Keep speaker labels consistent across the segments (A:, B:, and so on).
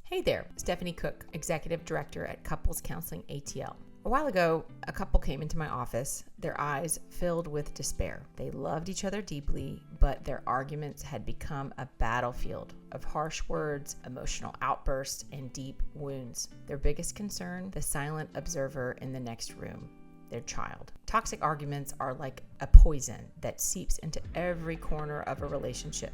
A: Hey there, Stephanie Cook, Executive Director at Couples Counseling ATL. A while ago, a couple came into my office, their eyes filled with despair. They loved each other deeply, but their arguments had become a battlefield of harsh words, emotional outbursts, and deep wounds. Their biggest concern, the silent observer in the next room, their child. Toxic arguments are like a poison that seeps into every corner of a relationship,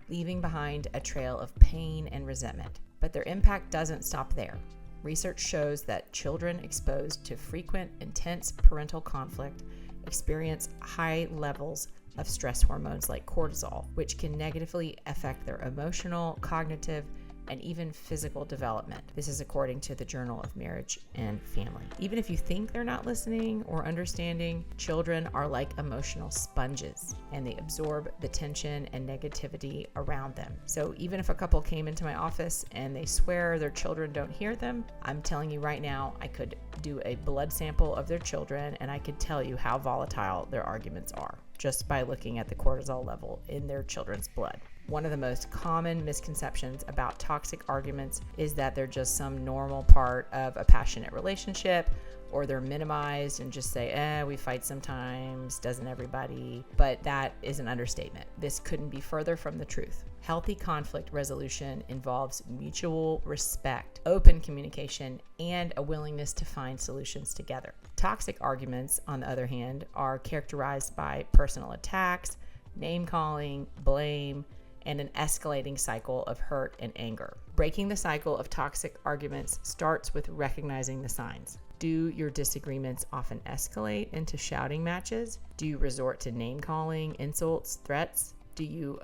A: leaving behind a trail of pain and resentment. But their impact doesn't stop there. Research shows that children exposed to frequent, intense parental conflict experience high levels of stress hormones like cortisol, which can negatively affect their emotional, cognitive, and even physical development. This is according to the Journal of Marriage and Family. Even if you think they're not listening or understanding, children are like emotional sponges and they absorb the tension and negativity around them. So even if a couple came into my office and they swear their children don't hear them, I'm telling you right now, I could do a blood sample of their children and I could tell you how volatile their arguments are just by looking at the cortisol level in their children's blood. One of the most common misconceptions about toxic arguments is that they're just some normal part of a passionate relationship, or they're minimized and just say, we fight sometimes, doesn't everybody? But that is an understatement. This couldn't be further from the truth. Healthy conflict resolution involves mutual respect, open communication, and a willingness to find solutions together. Toxic arguments, on the other hand, are characterized by personal attacks, name-calling, blame, and an escalating cycle of hurt and anger. Breaking the cycle of toxic arguments starts with recognizing the signs. Do your disagreements often escalate into shouting matches? Do you resort to name-calling, insults, threats? Do you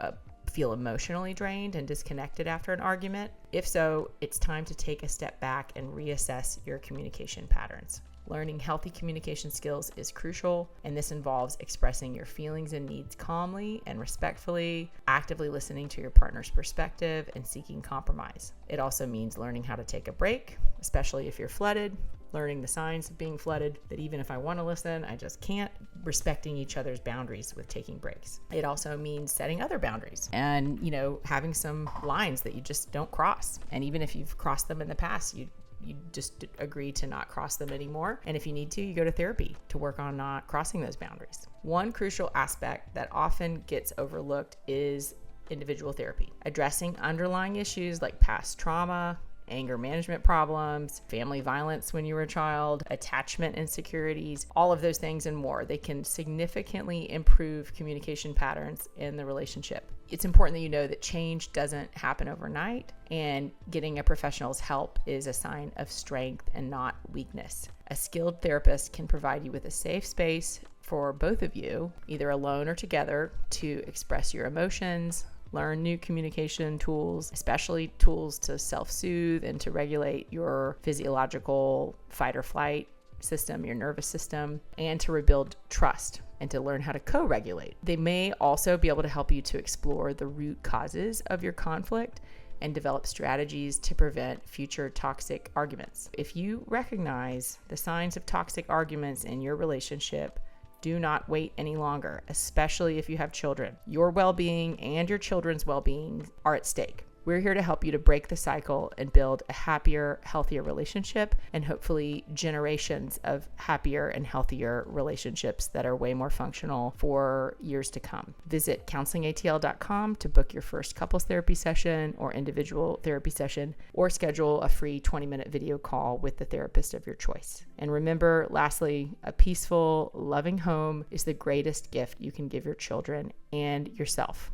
A: feel emotionally drained and disconnected after an argument? If so, it's time to take a step back and reassess your communication patterns. Learning healthy communication skills is crucial, and this involves expressing your feelings and needs calmly and respectfully, actively listening to your partner's perspective, and seeking compromise. It also means learning how to take a break, especially if you're flooded, learning the signs of being flooded, that even if I want to listen, I just can't, respecting each other's boundaries with taking breaks. It also means setting other boundaries and, having some lines that you just don't cross. And even if you've crossed them in the past, you just agree to not cross them anymore. And if you need to, you go to therapy to work on not crossing those boundaries. One crucial aspect that often gets overlooked is individual therapy. Addressing underlying issues like past trauma, anger management problems, family violence when you were a child, attachment insecurities, all of those things and more. They can significantly improve communication patterns in the relationship. It's important that you know that change doesn't happen overnight, and getting a professional's help is a sign of strength and not weakness. A skilled therapist can provide you with a safe space for both of you, either alone or together, to express your emotions, learn new communication tools, especially tools to self-soothe and to regulate your physiological fight or flight system, your nervous system, and to rebuild trust and to learn how to co-regulate. They may also be able to help you to explore the root causes of your conflict and develop strategies to prevent future toxic arguments. If you recognize the signs of toxic arguments in your relationship, do not wait any longer, especially if you have children. Your well-being and your children's well-being are at stake. We're here to help you to break the cycle and build a happier, healthier relationship, and hopefully generations of happier and healthier relationships that are way more functional for years to come. Visit counselingatl.com to book your first couples therapy session or individual therapy session, or schedule a free 20-minute video call with the therapist of your choice. And remember, lastly, a peaceful, loving home is the greatest gift you can give your children and yourself.